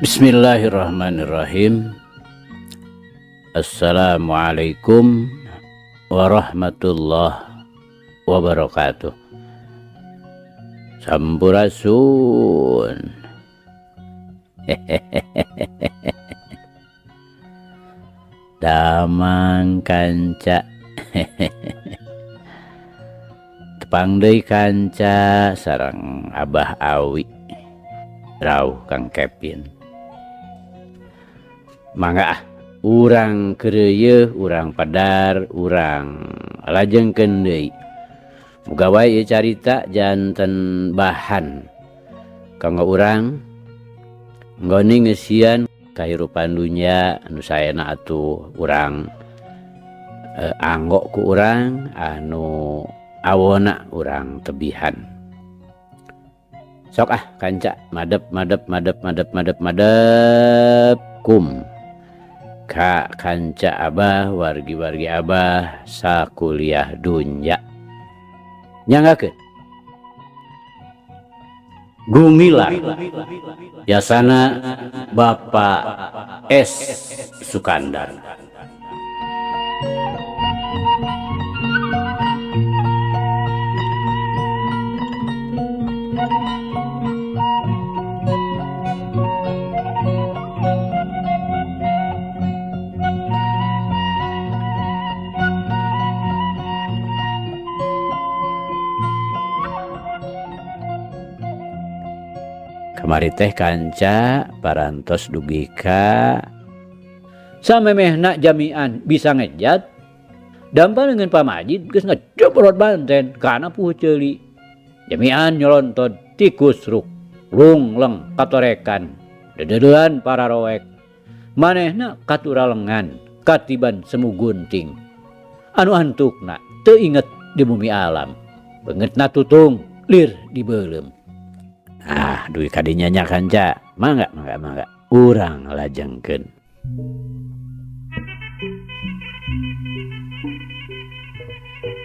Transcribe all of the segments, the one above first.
Bismillahirrahmanirrahim. Assalamualaikum warahmatullahi wabarakatuh. Sampurasun. Damang kanca. Tepang deui kanca sareng Abah Awi. Rauh Kang Kepin. Mangga urang keureuh, urang padar, urang lajengkeun deui. Muga wae ieu carita janten bahan kanggo urang nggoni ngeusian kahirupan dunya anu saena atuh urang anggo ku urang anu awona urang tebihan. Sok kanca madep kum ka kanca Abah wargi-wargi Abah sakuliah dunya. Nyanggakeun Gumilar yasana Bapak S. Sukandar. Kamari teh kanca parantos dugi ka samemehna jamian bisa ngejat dampal dengan pamajid geus ngajebrot banten kana pueuh ceuli. Jamian nyolontot tikus ruk lungleng katorekan dedeureun para roek manehna katura lengan katiban semu gunting anu antukna teu inget di bumi alam beungeutna tutung lir di beulem. Duit kadinya nya kanca, mangga urang lajengkeun.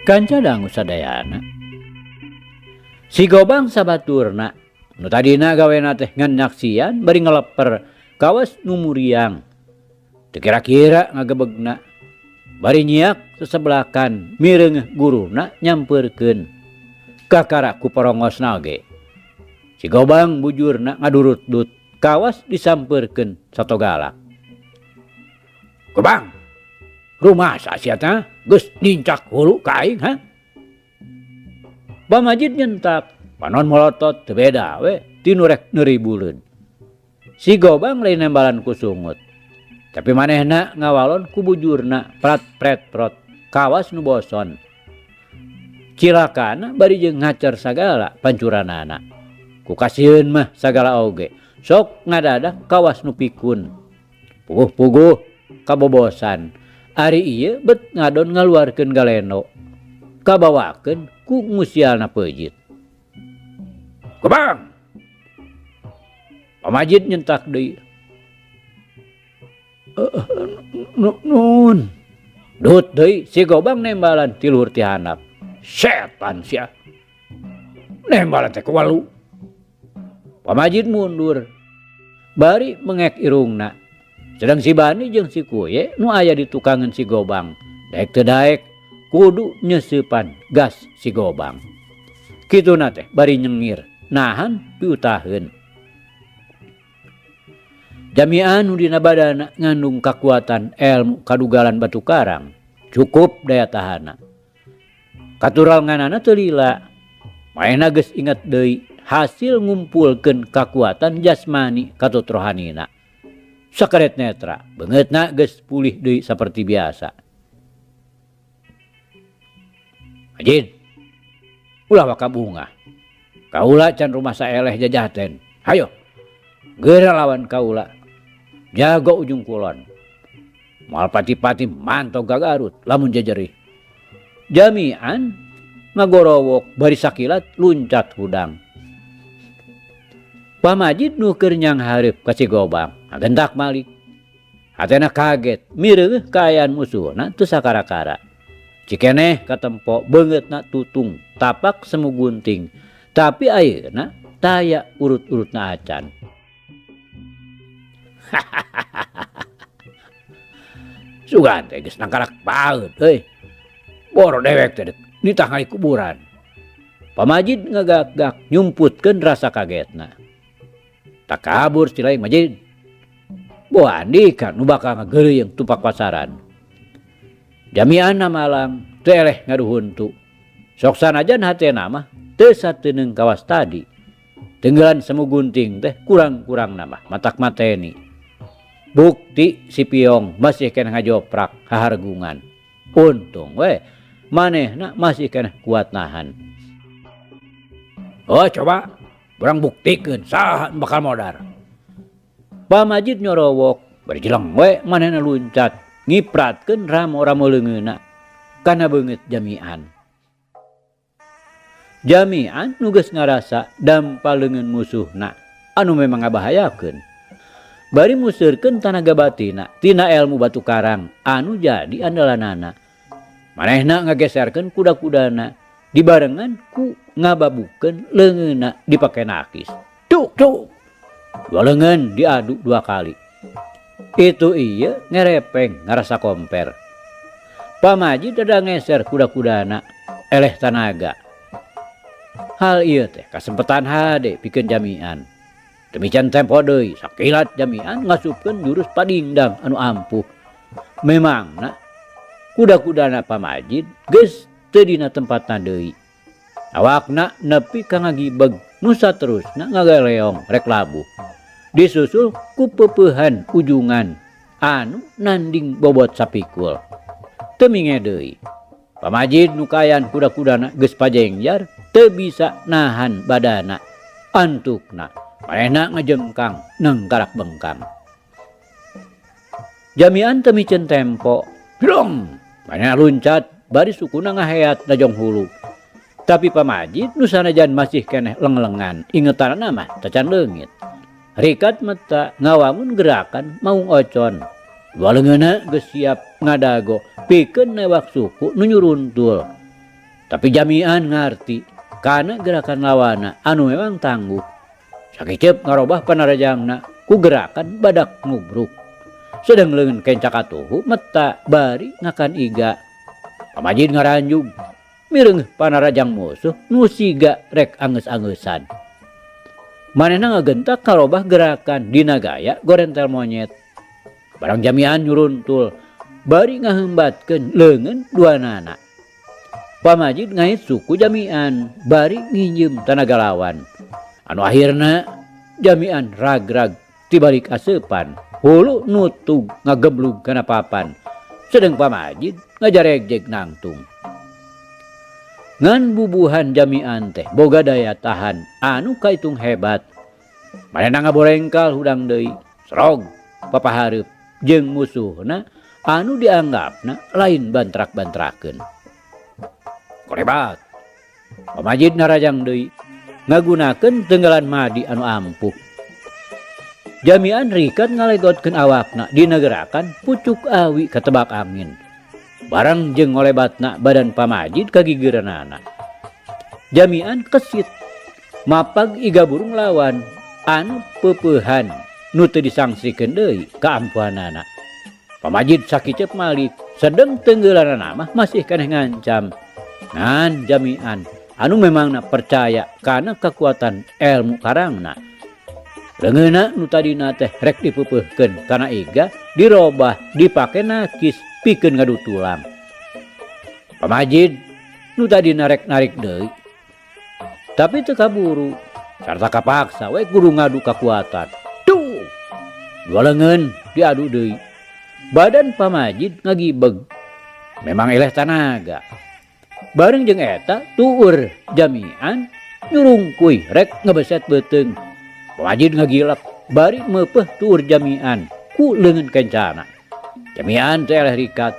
Kanca dangu sadayana si Gobang sabaturna nu tadina gawena teh ngan nyaksian bari ngeleper kawas nu muriang teu kira-kira ngagebegna bari nyiak sesebelakan mireung guruna nyampeurkeun kakara ku porongosna oge. Si Gobang bujurna ngadurut-dut kawas disampeurkeun satogala. Gobang, rumah sasiatna geus nincak hulu ka aing ha? Pamajid nyentak, panon molotot teu beda we ti nu rek neuribuleun. Si Gobang lain nembalan ku sungut. Tapi manehna ngawalon ku bujurna prat-pret-prot kawas nu boson. Cilakana bari jeung ngacer sagala pancuranana. Ku kasieun mah sagala oge sok ngadadak kawas nu pikun puguh-puguh kabobosan ari ieu bet ngadon ngaluarkeun galeno kabawakeun ku musialna peujit. Gobang, pamajid nyentak deui. Nun dut deui si Gobang nembalan ti luhur ti handap. Setan sia nembalan teh ku walu. Pamajid mundur bari mengek irungna sedang si Bani jeung si Kuye nu aya di tukangan si Gobang daek teu daek kudu nyeusepan gas si Gobang. Kituna teh bari nyengir nahan piutaheun. Jamian nu dina badana ngandung kakuatan elmu kadugalan batu karang cukup daya tahanna. Katural nganana teu lila maena geus inget deui hasil ngumpulkeun kakuatan jasmani katut rohanina. Sakaret netra beungeutna geus pulih deui saperti biasa. Majid, ulah waka bunga. Kaula can rumah saeleh jajaten. Hayo, geura lawan kaula. Jago ujung kulon. Moal pati-pati mantog gagarut lamun jajerih. Jamian ngagorowok bari sakilat luncat hudang. Pamajid nu keur nyang hareup ka si Gobang ngagentak malik. Hatena kaget mireun kaayaan musuhna teu sakara-kara. Cikeneh katempo beungeutna tutung tapak semu gunting. Tapi ayeuna taya urut-urutna acan. Sugan teh geus nangkarak baeut euy. Boro dewek teh di tanggal kuburan. Pamajid ngagak-gak nyumputkeun rasa kagetna. Tak kabur si lain Majid. Boh andika nu bakal ngageureuyeng tupak pasaran. Jamianna malang teu eleh ngaduhuntu. Sok sanajan hatena mah teu sateuneng kawas tadi. Tenggelan semu gunting teh kurang-kurang nama matak mateni. Bukti si Piong masih kena ngajoprak hahargungan. Untung we manehna masih kena kuat nahan. Oh coba urang buktikeun saha bakal modar. Pamajid nyorowok berjeleng we manehna luncat ngipratkeun ramo-ramo leungeunna kana beungeut Jamian. Jamian nu geus ngarasa dampal leungeun musuhna anu memang ngabahayakeun. Bari museurkeun tanaga batina tina ilmu batu karang anu jadi andalanana. Manehna ngageserkeun kuda-kudana dibarengan ku ngababukeun leungeunna dipake nakis. Cuk cuk. Dua leungeun diadu 2 kali. Itu ieu ngerepeng ngarasa komper. Pamajid ada ngeser kuda-kudana eleh tanaga. Hal ieu teh kasempetan hade pikeun Jamian. Demikian tempo deui sakilat Jamian ngasupkeun jurus padingdang anu ampuh. Memangna kuda-kudana Pamajid geus teu dina tempatna deui. Awakna nepi ka ngagibeg nu saterusna ngagaleong rek labuh. Disusul ku peupeuhan ujungan anu nanding bobot sapikul. Teu minge deui. Pamajid nu kayan kuda-kudana geus pajengjar teu bisa nahan badana. Antukna manehna ngajengkang nengkarak bengkang. Jamian teu micen tempo. Blong! Manehna luncat bari sukuna ngaheat najong hulu. Tapi Pamajid nu sanajan masih keneh leng-lengan ingetanna mah tacan leungit. Rikat mata ngawangun gerakan maung ocon. Dua leungeunna geus siap ngadago pikeun newak suku nu nyuruntul. Tapi Jamian ngarti kana gerakan lawana anu memang tangguh. Sakicep ngarobah panarajangna ku gerakan badak ngubruk. Sedang leungeun kencak atuhu mata bari ngakan iga. Pamajid ngaranjung mireung panarajang musuh nu siga rek angeus-angeusan. Manehna ngagentak karobah gerakan dina gaya gorentel monyet. Barang Jamian nyuruntul bari ngaheumbatkeun leungeun duanana. Pamajid ngait suku Jamian bari nginjeum tanaga lawan. Anu akhirna Jamian ragrag tibalik aseupan hulu nutug ngageblug kana papan. Sedeng Pamajid ngajaregjeg nangtung. Ngan bubuhan Jamian teh boga daya tahan anu kaitung hebat. Manehna ngaborengkal hudang deui srog papahareup jeung musuhna anu dianggapna lain bantrak-bantrakeun. Korebat. Pamajid narajang deui ngagunakeun tenggelan madi anu ampuh. Jamian rikat ngalegotkeun awakna dina gerakan pucuk awi katebak angin. Barang jeung ngolebatna badan Pamajid kagigeranana. Jamian kesit mapag iga burung lawan anu peupeuhan nu teu disangsikeun deui kaampuhanana. Pamajid sakicep malik sedeng tenggelanana mah masih keneh ngancam. Ngan Jamian anu memangna percaya kana kekuatan ilmu karangna. Leungeunna nu tadina teh rek dipeupeuhkeun kana iga dirobah dipake nakis pikeun ngadu tulang. Pamajid nu tadi narik deui. Tapi teu kaburu sarta kapaksa we kudu ngadu kakuatan. Duh! Dua leungeun diadu deui. Badan Pamajid ngagibeg. Memang eleh tanaga. Bareng jeung eta tuur Jamian nyurungkuy rek ngebeset beuteung. Pamajid ngagilak bari meupeuh tuur Jamian ku leungeun kencana. Jamian teh eleh rikat.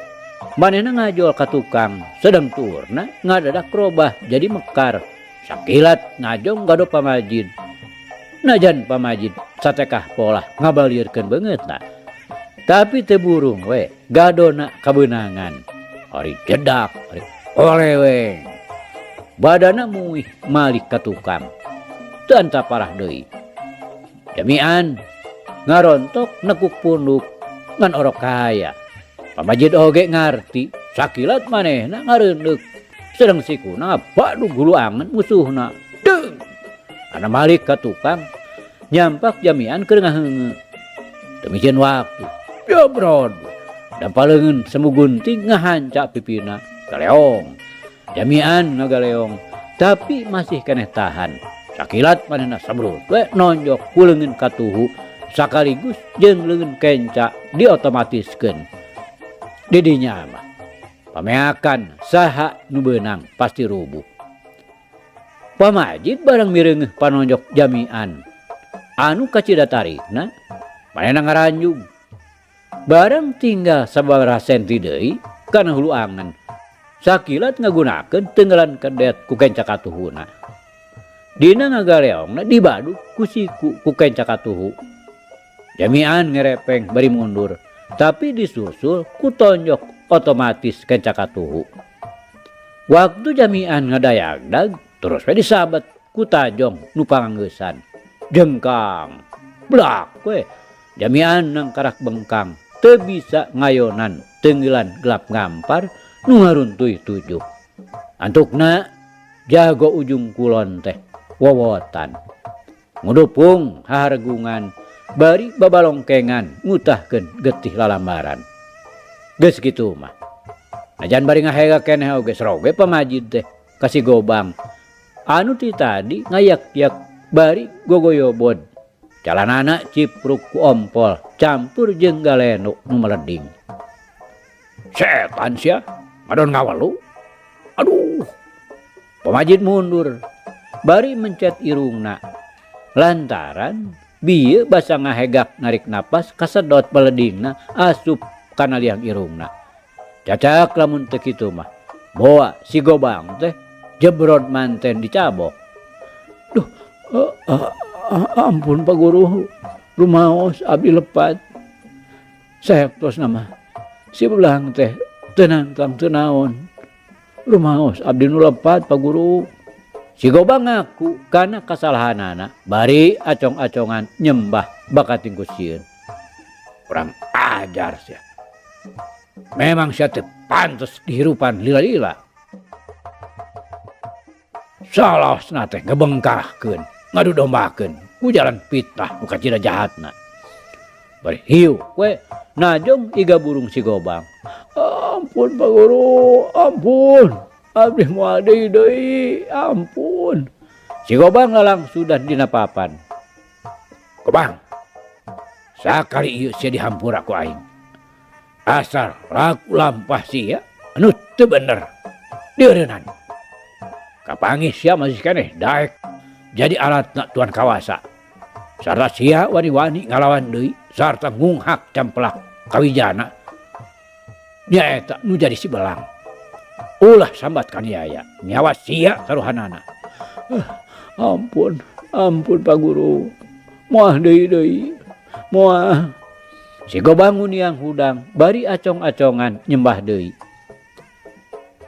Manehna ngajol ka tukang sedang tuurna ngadadak robah jadi mekar. Sakilat ngajong gado Pamajid. Najan Pamajid satekah polah ngabalieurkeun beungeutna. Tapi teu burung we gadona kabeunangan. Ari jedak, ari oleweng. Badana muih malik ka tukang. Teu anta parah deui. Jamian ngarontok nekuk punduk ngan orok kaya. Pamajid oge ngarti sakilat manehna ngareundeuh sedang sikuna badu gulu angen musuhna. Deung. Ana balik ka tukang nyampak jamian keur ngaheungeu. Demikian waktu. Jobrod. Dan paleungeun semu gunting ngahanca pipina galeong. Jamian ngagaleong tapi masih keneh tahan. Sakilat manehna sabrut we nonjok ku leungeun katuhu sakaligus jeung leungeun kenca diotomatiskeun. Di dinya mah pameakan saha nu beunang pasti rubuh. Pamajid barang mireungeuh panonjok jamian anu kacida tarikna manehna ngaranjung. Barang tinggal sabaraha senti deui kana hulu angen. Sakilat ngagunakeun tenggelan kedet ku kenca katuhuna. Dina ngagaleongna dibadu ku siku ku kenca katuhu. Jamian ngerepeng bari mundur, tapi disusul ku tonjok otomatis kenca katuhu. Waktu jamian ngadayagdag terus we disabet ku tajong nu panganggeusan. Jengkang. Blak we. Jamian nang karak bengkang teu bisa ngayonan tenggelan gelap ngampar nu ngaruntuy tujuh. Antukna jago ujung kulon teh wowotan. Ngudupung hahargungan bari babalongkengan ngutahkeun getih lalambaran. Geus kitu mah. Najan bari ngahega keneh oge sroge pamajid teh kasih gobang. Anu ti tadi ngayak-yak bari gogoyobod. Calanana cipruk ku ompol campur jeung galeno nu meleding. Setan sia, madon ngawelu. Aduh. Pamajid mundur. Bari mencet irungna. Lantaran bieu basa ngahegak narik napas kasedot meledingna asup kana liang irungna. Cacak lamun teu kitu mah. Boa si gobang teh jebrod manten dicabok. Duh, ampun Pak Guru, rumaos abdi lepat. Saektos nama si belang teh tenantang tenaon. Rumaos abdi nu lepat Pak Guru. Si gobang ngaku kana kasalahanana bari acong-acongan nyembah bakating ku sieun. Kurang ajar sia. Memang sia teu pantes dihirupan lila-lila. Salahna teh ngebengkahkeun, ngadu dombakeun ku jalan fitnah nu kacida jahatna. Bari hiu we najong iga burung si gobang. Ampun Pak Guru, ampun. Abdi moal deui, ampun. Si gobang lalang sudah dina papan. Gobang, sakali ieu sia dihampura ku aing. Asal laku lampah sia anu teu bener dieureunana. Kapanggih sia masih keneh daek jadi alatna tuan kawasa. Sarta sia wani-wani ngalawan deui sarta ngunghak camplak kawijana. Nyaeta nu jadi si belang. Ulah sambat kaniaya nyawa sia karuhanana. Ampun, ampun Pak Guru. Moal deui. Moal. Si gobang uniang hudang bari acong-acongan nyembah deui.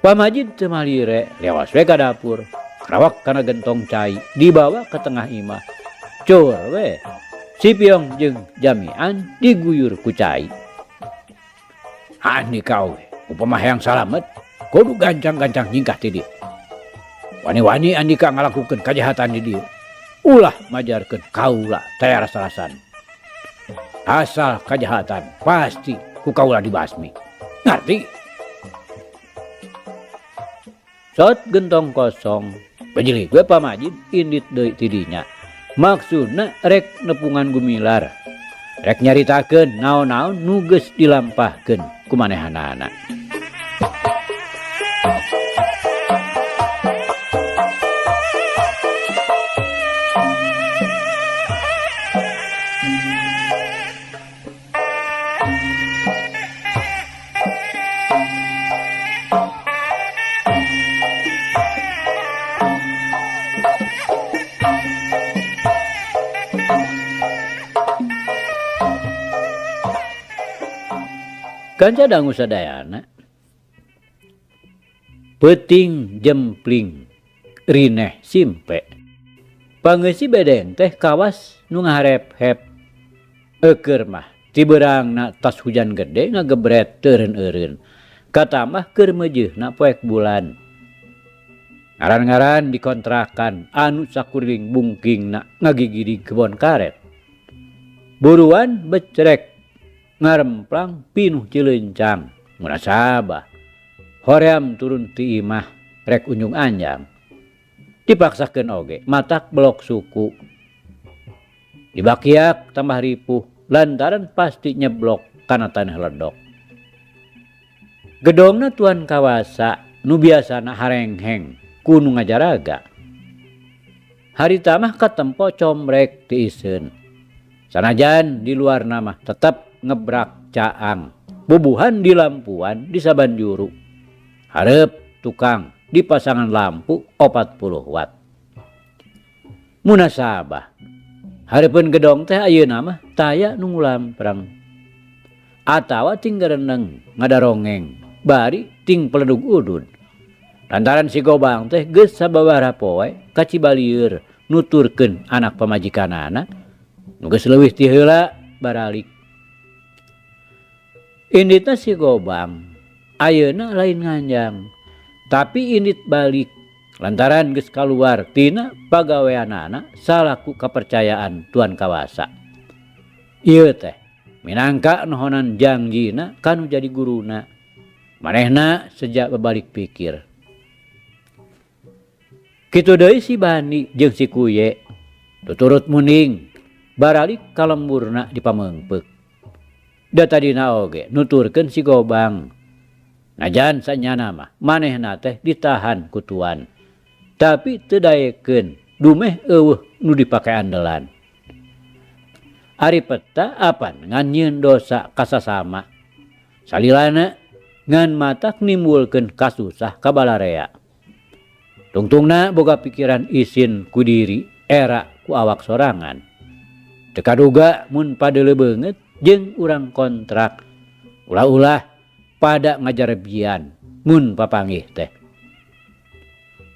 Pamajid teu malire lewas we ka dapur. Karawak kana gentong cai dibawa ke tengah imah. Cur we. Si Piong jeung jamian diguyur ku cai. Hani kau we, upama hayang salamet kudu gancang-gancang nyingkah ti dieu. Wani-wani andika ngalakukeun kajahatan di dieu. Ulah majarkeun kaula taya rasa-rasan. Asal kajahatan pasti ku kaula dibasmi. Ngarti? Sot gentong kosong, bejelik we pamajid indit deui ti dinya. Maksudna rek nepungan gumilar. Rek nyaritakeun naon-naon nu geus dilampahkeun ku manehanana. Kanca dangu sadayana peuting jempling rineh simpe. Pangeussi bedeng teh kawas nu ngaharep-hep. Eukeur mah tibeurangna tas hujan gede ngagebret teureun-eureun. Katambah keur meujeuhna poek bulan. Ngaran-ngaran dikontrakan anu sakuriling bungkingna ngagigiring kebon karet. Buruan becrek ngaremplang pinuh cileuncang. Munasabah hoream turun ti imah rek unjung anjang. Dipaksakeun oge matak belok suku. Dibakiak tambah ripuh lantaran pasti nyeblok kana tanah ledok. Gedongna tuan kawasa nu biasana harengheng kudu ngajaraga. Harita mah katempo combrek ti iseun. Sanajan di luar nama tetap ngebrak caang. Bubuhan di lampuan di saban juru. Hareup tukang di pasangan lampu 40 watt. Munasabah hareupeun gedong teh ayeuna mah taya nu ngulamprang. Atawa ting gereneng ngadarongeng bari ting peledug udud. Lantaran si Gobang teh geus sababaraha poe ka Cibalieur nuturkeun anak pamajikanana nu geus leuwih ti heula baralik. Inditna si Gobang ayeuna lain nganjang, tapi indit balik lantaran geus kaluar tina pagaweanana salaku kepercayaan tuan kawasa. Ieu teh minangka nohonan jangjina kanu jadi guruna. Manehna sejak babalik pikir. Kitu deui si Bani jeung si Kuye tuturut muning baralik kalemburna di pameungpeuk. Da tadina oge nuturkeun si Gobang. Najan sanyana mah manehna teh ditahan ku tuan. Tapi teu daekeun dumeh eueuh nu dipake andelan. Ari peta apan ngan nyieun dosa kasasama. Salilana ngan matak nimbulkeun kasusah kabalarea. Tungtungna boga pikiran isin ku diri era ku awak sorangan. Teu kaduga mun padeuleu beungeut jeung urang kontrak. Ulah-ulah pada ngajarebian mun papanggih teh.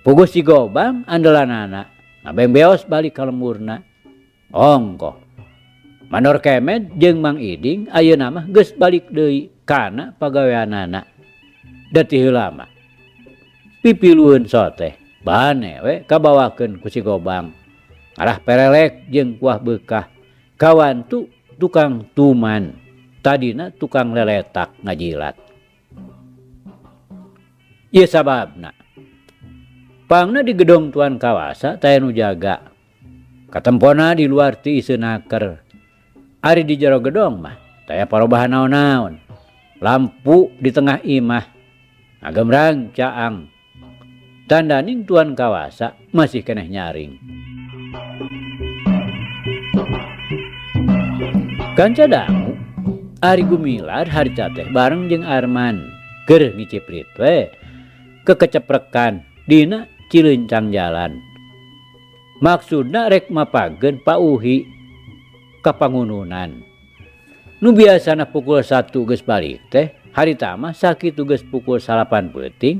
Puguh si Gobang andelanana ngabembeos balik ka lemburna. Ongkoh Manor Kemed jeung Mang Iding ayeuna mah geus balik deui kana pagaweanana. Da ti heula mah pipilueun soteh bane we kabawakeun ku si Gobang. Arah perelek jeung kuah beukah kawantu tukang tuman. Tadina tukang leletak ngajilat. Ieu sababna pangna di gedong tuan kawasa taya nu jaga. Katempona di luar ti iseunaker. Ari di jero gedong mah taya parobahan naon-naon. Lampu di tengah imah ngagemrang caang. Tandaning tuan kawasa masih keneh nyaring. Kanca dangu ari gumilar harita teh bareng jeung Arman keur ngiciprit we kekeceprekan dina cileuncang jalan. Maksudna rek mapageun pauhi ka pangununan. Nu biasana pukul 1 geus balik teh harita mah sakitu geus pukul 8 peuting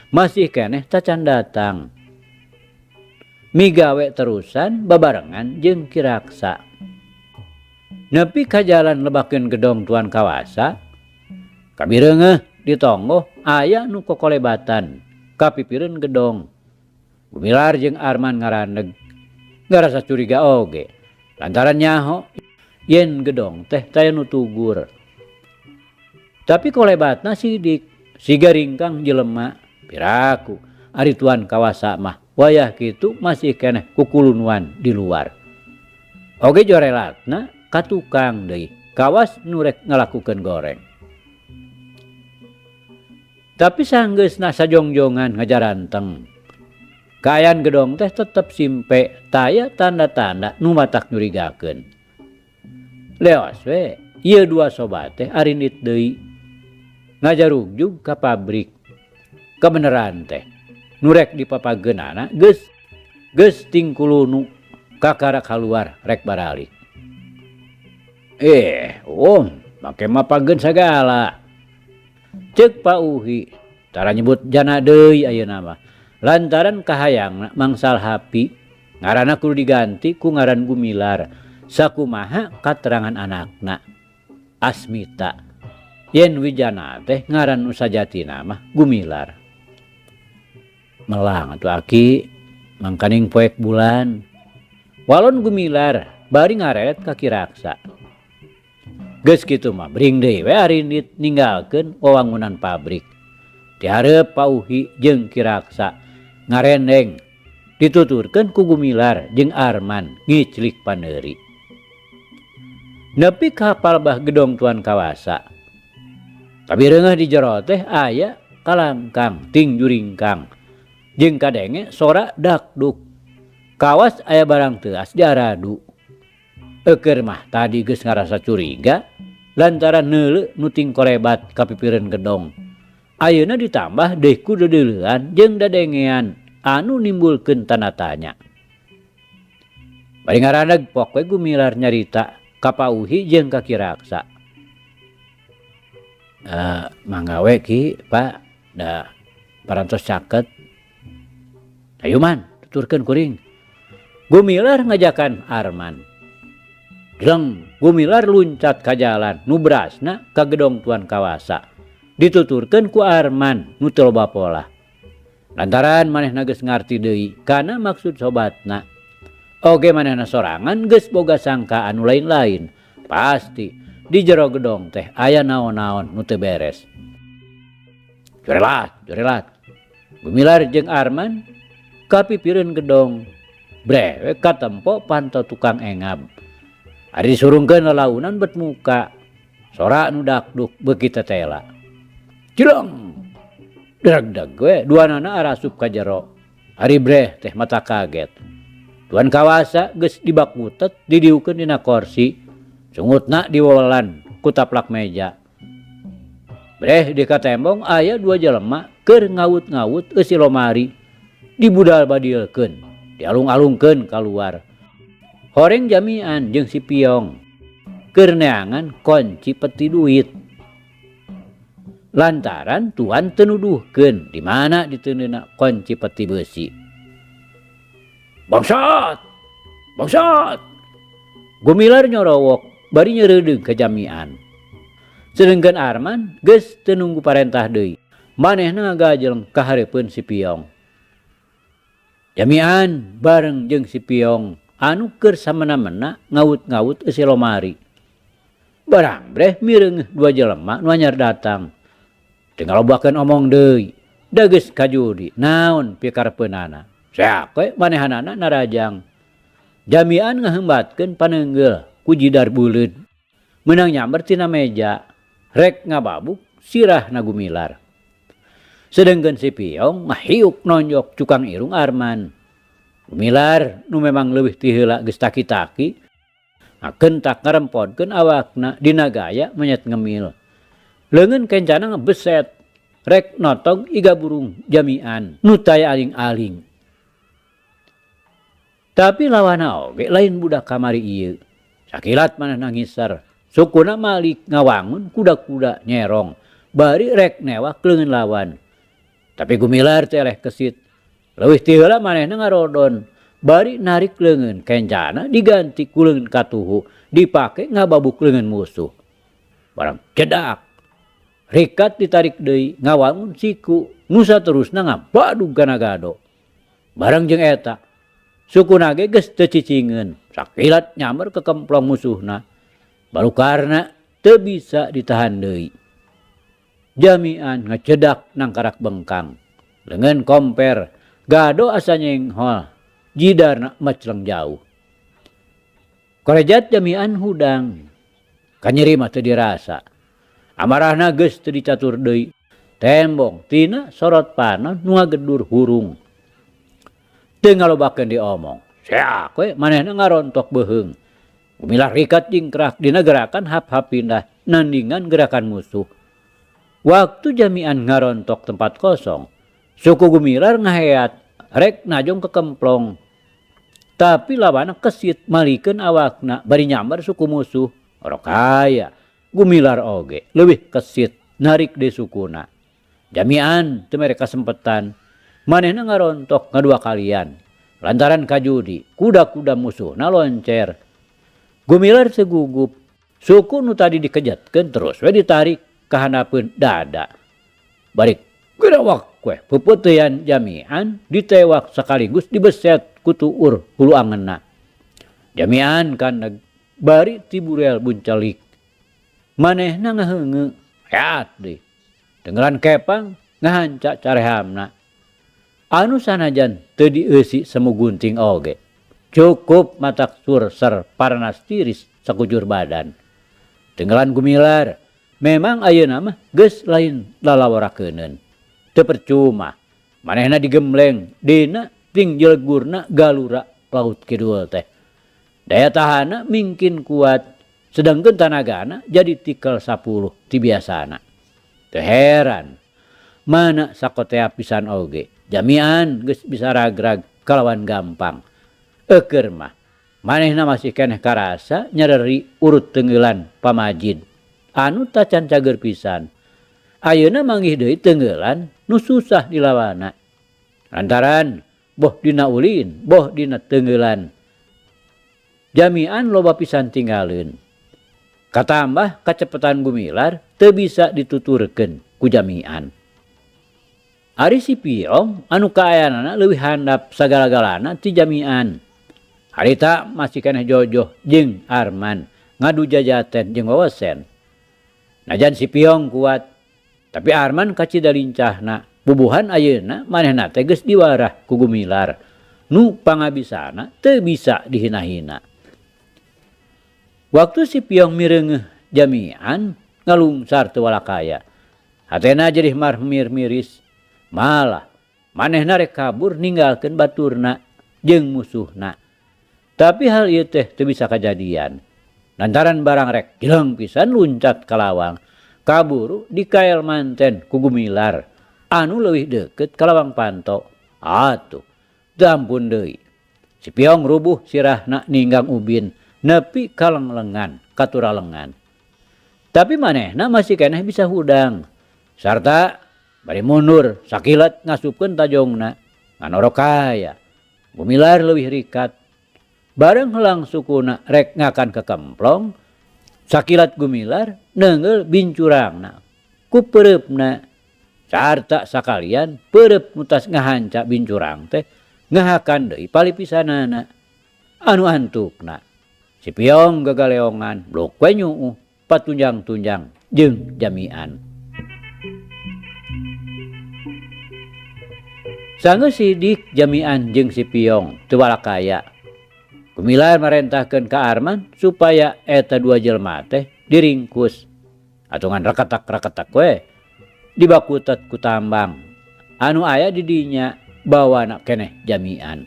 masih keneh tacan datang. Migawe terusan babarengan jeung Kiraksa. Nepi ka jalan lebakeun gedong tuan kawasa, kabireungeuh di tonggo aya nu kokolebatan kapipireun gedong. Gumilar jeung Arman ngaraneg ngarasa curiga oge lantaran nyaho yen gedong teh taya nu tugur. Tapi kolebatna sidik siga ringkang jelema piraku ari tuan kawasa mah wayah kitu masih keneh kukulunuan di luar. Oge jorelatna ka tukang deui kawas nu rek ngalakukeun goreng. Tapi sanggeusna sajongjongan ngajaranteng. Kaayaan gedong teh tetep simpe taya tanda-tanda nu matak nyurigakeun. Leos we ieu dua sobat teh arinit deui ngajarugjug ka pabrik. Kebeneran teh nu rek dipapageunana geus tingkulunu kakara kaluar rek baralik. Make mapageun sagala. Ceuk Pak Uhi tara nyebut jana deui ayeuna mah. Lantaran kahayangna mangsal hapi ngaranna kudu diganti ku ngaran Gumilar sakumaha katerangan anakna Asmita yen Wijana teh ngaran nu sajatina mah Gumilar. Melang atuh aki mangkaning poek bulan walon Gumilar bari ngaret ka Kiraksa. Geus kitu mah bring deui we Arinit ninggalkeun wewangunan pabrik. Di hareup Pauhi jeung Kiraksa ngarendeng dituturkeun ku Gumilar jeung Arman ngiclik paneuri. Nepi ka palbah gedong Tuan Kawasa. Tapi reungeuh di jero teh aya kalangkang ting juringkang jeung kadenge sora dakduk. Kawas aya barang teu as diaradu. Eukeur mah tadi geus ngarasa curiga lantaran neuleu nu ting korebat kapipireun gedong. Ayeuna ditambah deui ku dedeuleuan jeung dadengean anu nimbulkeun tanda tanya. Bari ngaraneg pok we Gumilar nyarita ka Pauhi jeung ka Kiraksa. Mangga we Ki, Pak, da parantos caket. Ayo man, tuturkeun kuring. Gumilar ngajakan Arman. Jeng, Gumilar luncat ka jalan nu berasna ka gedong Tuan Kawasa. Dituturkeun ku Arman nu teu loba pola. Lantaran manehna geus ngarti deui kana maksud sobatna. Oge manehna sorangan geus boga sangka anu lain-lain. Pasti di jero gedong teh aya naon-naon nu teu beres. Jorelat. Gumilar jeung Arman kapipireun gedong. Brewek katempo pantau tukang engab. Ari disurungkeun lelaunan bet muka. Sora nu dakduk beuki tetela. Cireng. Dereg-deg we duanana arasup ka jero. Ari breh teh mata kaget. Tuan Kawasa geus dibakutet didiukeun dina kursi. Sungutna diwolelan ku taplak meja. Breh di katembong aya 2 jelema keur ngawut-ngawut eusi lomari. Dibudal badilkeun, dialung-alungkeun kaluar. Horeng Jamian jeung si Piong keur neangan kunci peti duit. Lantaran Tuan teu nuduhkeun di mana diteundeuna kunci peti beusi. Bangsat! Gumilar nyorowok bari nyeureudeg ka Jamian. Sedengkeun Arman geus teu nunggu parentah deui. Manehna ngagajeleng ka hareupeun si Piong. Jamian bareng jeung si Piong anu keur samena-mena ngawut-ngawut eusi lomari. Barang breh mireungeuh 2 jelema nu anyar datang. Teu ngalobakeun omong deui. Da geus kajudi naon pikarepeunana. Seak we manehanana narajang. Jamian ngaheumbatkeun paneunggel ku jidar buleud. Meunang nyamber tina meja. Rek ngababuk sirahna Gumilar. Sedengkeun si Piong mah hiuk nonjok cukang irung Arman. Gumilar nu memang leuwih ti heula geus taki-taki. Kentak ngarempodkeun awakna dina gaya menyet ngemil. Leungeun kencana ngebeset. Rek notog iga burung Jamian nu taya aling-aling. Tapi lawana oge lain budak kamari ieu. Sakilat manehna ngisar. Sukuna malik ngawangun kuda-kuda nyerong. Bari rek newak leungeun lawan. Tapi Gumilar teh eleh kesit. Leuwih ti heula manehna ngarodon. Bari narik leungeun kencana diganti ku leungeun katuhu. Dipake ngababuk leungeun musuh. Barang cedak. Rikat ditarik deui ngawangun siku. Nu saterusna ngabadug kana gado. Barang jeung eta. Sukuna ge geus teu cicingeun. Sakilat nyamber ke kemplong musuhna. Balukarna teu bisa ditahan deui. Jamian ngecedak nang karak bengkang. Leungeun komper. Gado asa nyenghol. Jidarna mecleng jauh. Korejat Jamian hudang. Kanyeri mah teu dirasa. Amarahna geus teu dicatur deui. Tembong tina sorot panon nu ngagedur hurung. Teu ngalobakeun diomong. Seak we manehna ngarontok beuheung. Gumilar rikat jingkrak dina gerakan hap-hap pindah nandingan gerakan musuh. Waktu Jamian ngarontok tempat kosong, suku Gumilar ngaheat rek najong ke kemplong. Tapi lawana kesit malikeun awakna bari nyambar suku musuh. Orok aya Gumilar oge leuwih kesit narik deui sukuna. Jamian teu mere kasempetan. Manehna ngarontok ngadua kalian. Lantaran kajudi kuda-kuda musuhna loncer. Gumilar segugup. Suku nu tadi dikejatkeun terus we ditarik ka handapeun dada. Balik gerawak we pepeuteyan Jamian ditewak sekaligus dibeset ku tuur hulu angeunna. Jamian kan bari tiburel buncalik. Manehna ngaheungeu, "Hayat deui." Dengeran kepang ngahanca carehamna. Anu sanajan teu dieusi semu gunting oge. Cukup matak surser paranas tiris sakujur badan. Dengeran Gumilar, memang ayeuna mah geus lain lalaworakeunun. Teu percuma, manehna digembleng dina ting jelegurna galura laut kidul teh. Daya tahanna mingkin kuat, sedangkeun tanagana jadi tikel 10 ti biasana. Teu heran, mana sakotea pisan oge, Jamian geus bisa ragrag kalawan gampang. Eukeur mah, manehna masih keneh karasa nyareri urut tenggelan pamajid. Anu tacan cager pisan. Ayeuna manggih deui tenggelan nu susah dilawana. Lantaran boh dina ulin, boh dina tenggelan. Jamian loba pisan tinggalin. Katambah kacepetan Gumilar teu bisa dituturkeun ku Jamian. Ari si Piong anu kaayanana leuwih handap sagala-galana ti Jamian. Harita masih keneh Jojoh jeung Arman ngadu jajaten jeung wawesen. Najan si Piong kuat, tapi Arman kacida lincahna. Bubuhan ayeuna manehna teh geus diwarah ku Gumilar. Nu pangabisana teu bisa dihina-hina. Waktu si Piong mireungeuh Jamian ngalungsar teu walakaya. Hatena jadi marmir-miris. Malah manehna rek kabur ninggalkeun baturna jeung musuhna. Tapi hal ieu teh teu bisa kajadian. Lantaran barang rek jeleng pisan luncat ka lawang. Kaburu dikael manten ku Gumilar anu leuwih deukeut ka lawang panto. Atuh, teu ampun deui. Si Piong rubuh sirahna ninggang ubin nepi ka lengan, katura lengan. Tapi manehna masih keneh bisa hudang. Sarta bari mundur sakilat ngasupkeun tajongna ngan orokaya. Gumilar leuwih rikat. Bareng helang sukuna rek ngakan ke kemplong, sakilat Gumilar neungeul bincurangna ku peureupna. Sarta sakalian peureub mutas ngahanca bincurang teh ngahakan deui palipisanana. Anu antukna si Piong gagaleongan blok we nyuuh patunjang-tunjang jeung Jamian. Sanggeus sidik Jamian jeung si Piong teu walakaya. Gumilar marentahkeun ka Arman supaya eta dua jelema teh diringkus. Atungan raketak-raketak we dibakutet ku tambang. Anu aya di dinya bawana keneh Jamian.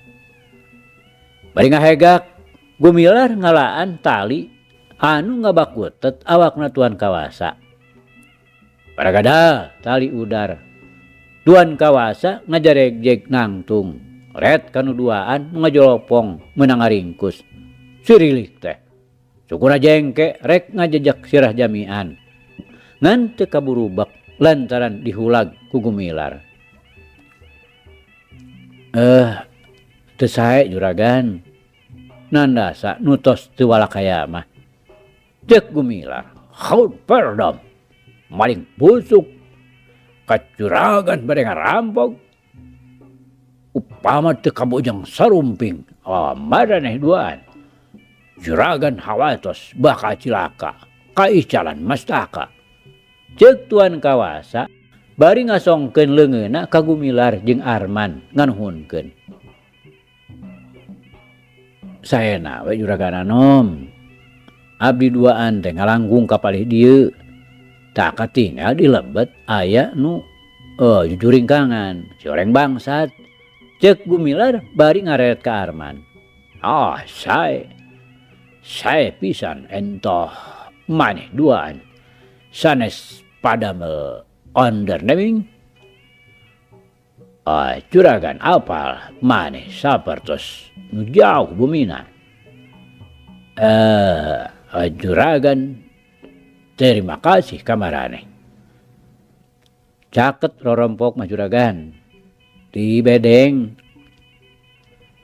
Bari ngahegak Gumilar ngalaan tali anu ngabakutet awakna Tuan Kawasa. Paragada tali udar. Tuan Kawasa ngajaregjeg nangtung. Ret kanu duaan ngajolopong meunang ngaringkus. Sirilik teh. Sukuna jengke rek ngajejak sirah Jamian. Ngan teu kaburubak lantaran dihulag ku Gumilar. Teu sae juragan. Nandasa nutos teu walakaya mah. Ceuk Gumilar. Haut perdam. Maling busuk. Kacuragan bade ngarampok. Upama teu kabojang sarumping maraneh duaan. Juragan hawatos bakal cilaka kaicalan mastaka. Ceuk Tuan Kawasa bari ngasongkeun leungeunna ka Gumilar jeung Arman nganuhunkeun. Saena we juragan anom. Abdi duaan teh ngalanggung ka palih dieu. Tak katingal di lebet aya nu jujuringkangan si oreng bangsat. Ceuk Gumilar bari ngaret ka Arman. Sae pisan entoh maneh duaan. Sanes padamel ondernaming. Juragan apal maneh sapertos nu jauh bumina. Juragan terima kasih ka maraneh. Caket rorompok mah juragan. Di bedeng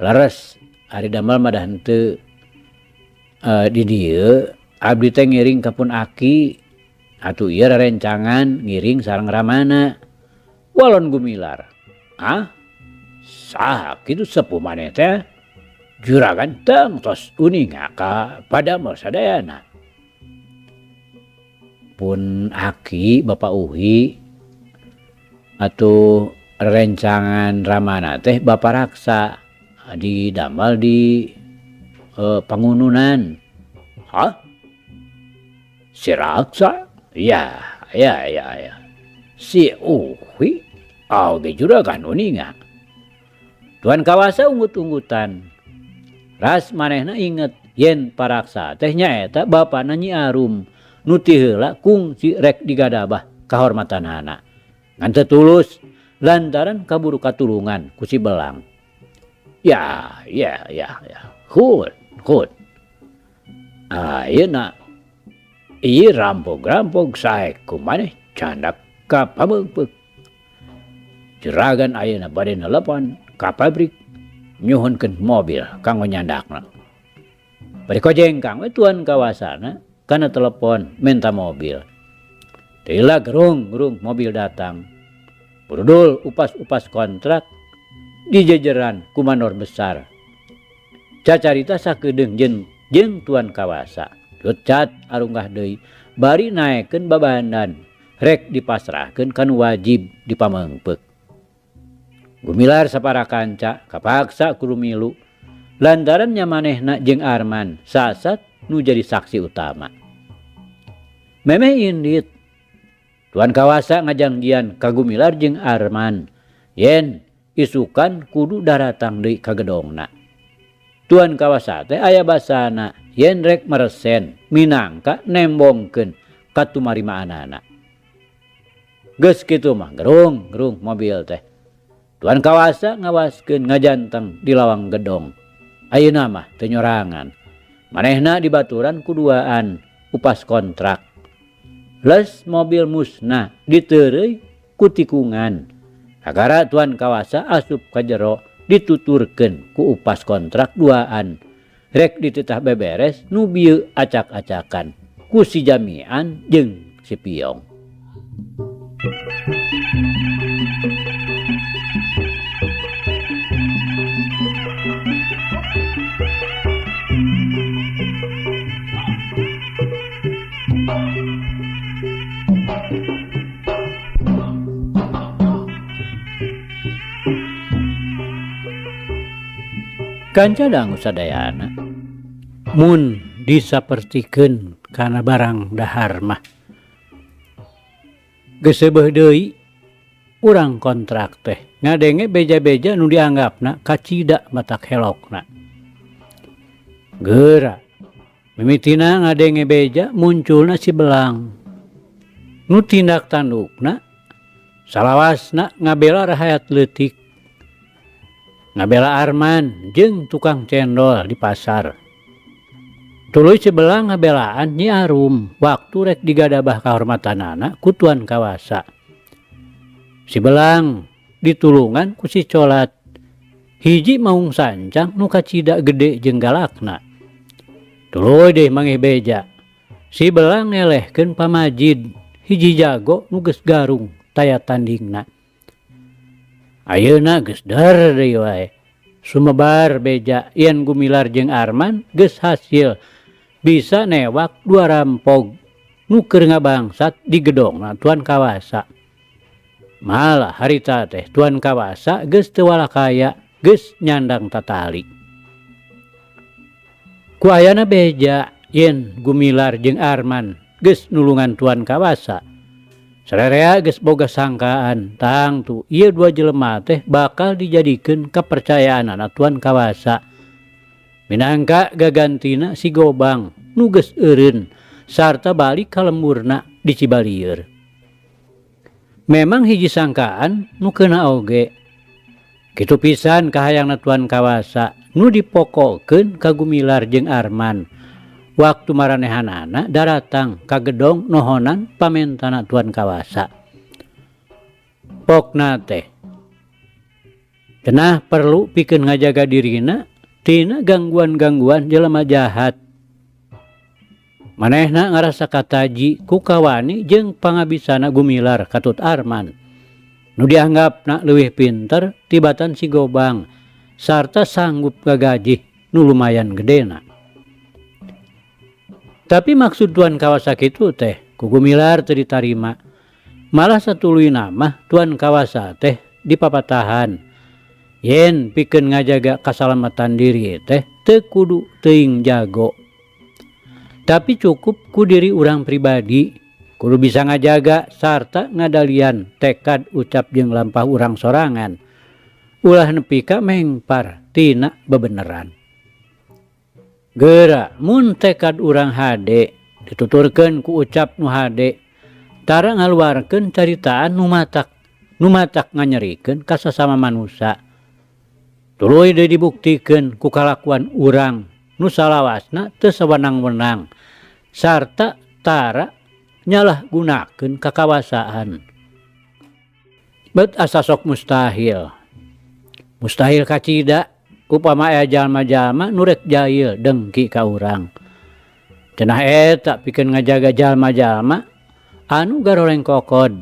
leres ari damel mah dah henteu. di dieu abdi teh ngiring kapun aki atuh ieu rerencangan ngiring sareng Ramana walon gumilar. Saha kitu sepuh maneh teh juragan teng tos uninga ka padamel sadayana. Pun aki Bapak Uhi atuh rencangan Ramana teh Bapak Raksa didamel di pangununan. Si Raksa? Ya. Si Uhi oge juragan uninga. Tuan Kawasa unggut-unggutan. Ras manehna inget yen Paraksa teh nyaeta bapana Nyi Arum nu ti heula kungsi rek digadabah kahormatanana. Ngan teu tulus lantaran kaburu katulungan ku si Belang. Ya. Hud. Ayeuna ieu rampog-rampog sae kumaneh candak ka pabeupeuh. Juragan ayeuna bade nelepon ka pabrik nyuhunkeun mobil kanggo nyandakna. Bari kojengkang we Tuan Kawasana kana telepon minta mobil. Tila gerung mobil datang. Brudul upas-upas kontrak di jejeran ku manor besar. Cacarita sakedeung jeung Tuan Kawasa. Cut arunggah deui bari naekeun babandan rek dipasrahkeun kanu wajib dipamengpeuk. Gumilar sapara kanca kapaksa kudu milu lantaran nya manehna jeung Arman sasat nu jadi saksi utama. Memeh indit Tuan Kawasa ngajangjian ka Gumilar jeung Arman yen isukan kudu daratang deui ka gedongna. Tuan Kawasa teh aya basana yen rek meresen minangka nembongkeun ka tumarimaanana. Geus kitu mah gerung mobil teh. Tuan Kawasa ngawaskeun ngajanteng di lawang gedong. Ayeuna mah teu nyorangan. Manehna dibaturan kuduaan upas kontrak. Les mobil musnah diteureuy ku tikungan. Sagara Tuan Kawasa asup ka jero dituturkeun ku upas kontrak duaan. Rek dititah beberes nu bieu acak-acakan ku si Jamian jeung si Piong. Kanca dangu sadayana mun disapertikeun kana barang dahar mah geus seubeuh deui urang kontrak teh ngadenge beja-beja nu dianggapna kacida matak helokna. Geura mimitina ngadenge beja munculna si Belang nu tindak tandukna salawasna ngabela rahayat leutik, ngabela Arman jeung tukang cendol di pasar. Tuluy si Belang ngabelaan Nyi Arum waktu rek digadabah kahormatanana ku Tuan Kawasa. Si Belang ditulungan ku si Colat hiji maung sancang nu kacida gede jeung galakna. Tuluy deui mangeh beja si Belang ngelehkeun pamajid hiji jago nu geus garung taya tandingna. Ayeuna geus der deui wae. Sumebar beja yen Gumilar jeung Arman geus hasil bisa newak 2 rampog nu keur ngabangsat di gedongna Tuan Kawasa. Malah harita teh Tuan Kawasa geus teu walakaya geus nyandang tatali. Ku ayana beja yen Gumilar jeung Arman geus nulungan Tuan Kawasa. Sarerea geus boga sangkaan tangtu ieu 2 jelema teh bakal dijadikeun kapercayaanana Tuan Kawasa. Minangka gagantina si Gobang nu geus eureun sarta balik ka lemurna di Cibalieur. Memang hiji sangkaan nu keuna oge. Kitu pisan kahayangna Tuan Kawasa nu dipokokeun ka Gumilar jeung Arman. Waktu maranehanana daratang ka gedong nohonan pamentana Tuan Kawasa. Pokna teh cenah perlu pikeun ngajaga dirina tina gangguan-gangguan jelema jahat Manehna ngarasa kataji ku kawani jeung pangabisana Gumilar katut Arman. Nu dianggapna leuwih pinter tibatan si Gobang sarta sanggup gagajih nu lumayan gedena. Tapi maksud Tuan Kawasa kitu teh ku Gumilar teu ditarima. Malah satuluyna mah Tuan Kawasa teh dipapatahan. Yen pikeun ngajaga kasalamatan diri teh teu kudu teuing jago. Tapi cukup ku diri urang pribadi kudu bisa ngajaga sarta ngadalian tekad ucap jeung lampah urang sorangan. Ulah nepi ka mengpar tina bebeneran. Geura mun tekad urang hade dituturkeun ku ucap nu hade tara ngaluarkeun caritaan nu matak nganyerikeun ka sasama manusia. Tuluy deui dibuktikeun ku kalakuan urang nu salawasna teu sawenang-wenang sarta tara nyalah gunakeun kakawasaan. Bet asa sok mustahil. Mustahil kacida upama aya jalma-jalma nu rek jahil dengki ka urang. Cenah eta pikeun ngajaga jalma-jalma anu garoreng kokod.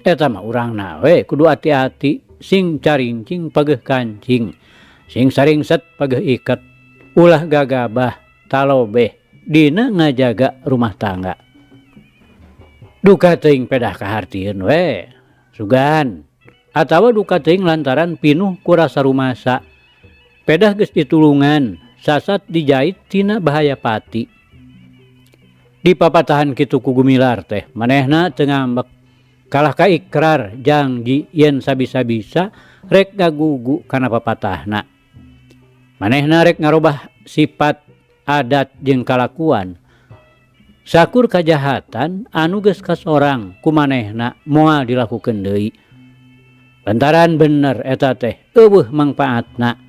Eta mah urangna we kudu hati-hati sing carincing pageuh kancing, sing saringset pageuh iket, ulah gagabah talobeh dina ngajaga rumah tangga. Duka teuing pedah kahartieun we sugan atawa duka teuing lantaran pinuh ku rasa rumasa pedah geus ditulungan sasat dijait tina bahaya pati. Di papatahan kitu ku Gumilar teh manehna teu ngambek kalah ka ikrar janji yen sabisa-bisa rek gagugu kana papatahna. Manehna rek ngarobah sifat adat jeung kalakuan sakur kajahatan anu geus kasorang ku manehna moal dilakukeun deui. Lantaran bener eta teh eueuh mangpaatna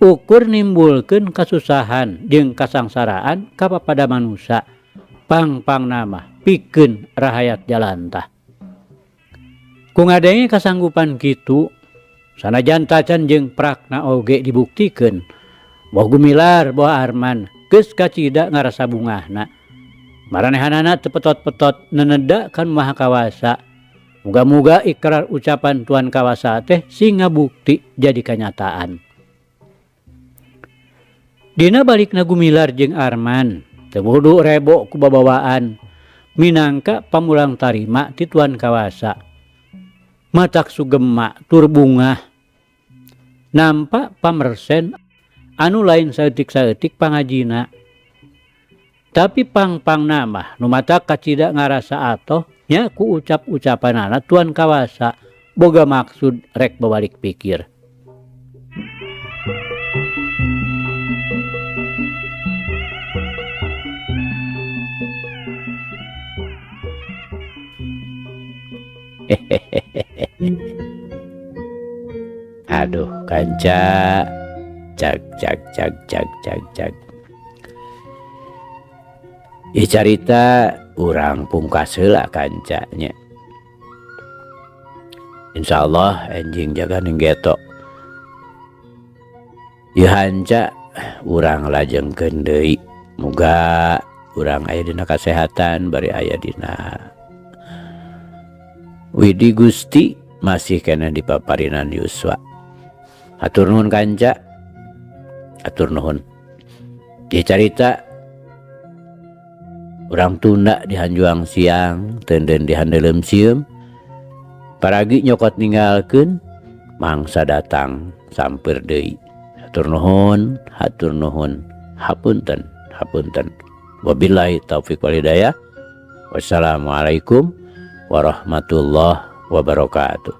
ukur nimbulkeun kasusahan jeung kasangsaraan ka pada manusia pang-pangna mah pikeun rahayat jalantah. Ku ngadenge kasanggupan kitu sanajan tacan jeung prakna oge dibuktikeun boh Gumilar boh Arman geus kacida ngarasa bungahna. Maranehanana teu petot-petot neneda kan Maha Kawasa. Muga-muga ikrar ucapan Tuan Kawasa teh sing ngabukti jadi kenyataan. Dina balikna Gumilar jeung Arman teu kudu rebo ku babawaan minangka pamulang tarima ti Tuan Kawasa. Matak sugema tur bungah nampa pamersen anu lain saeutik-saeutik pangajina. Tapi pang-pangna mah nu matak kacida ngarasa atoh nya ku ucap-ucapanana Tuan Kawasa boga maksud rek babalik pikir. Aduh kanca cak. Ieu carita urang pungkas heula kancanya. Insyaallah enjing jaga ninggeto. Ieu hanca urang lajengkeun deui. Muga urang aya dina kasehatan bari aya dina Widi Gusti masih kena dipaparinan yuswa. Hatur nuhun kanca. Hatur nuhun. Ieu carita urang tunda di hanjuang siang tenden di handelem sieum. Paragi nyokot ninggalkeun mangsa datang sampeur deui. Hatur nuhun, hatur nuhun. Hapunten, hapunten. Wabillahi taufik wal hidayah. Wassalamualaikum warahmatullahi wabarakatuh.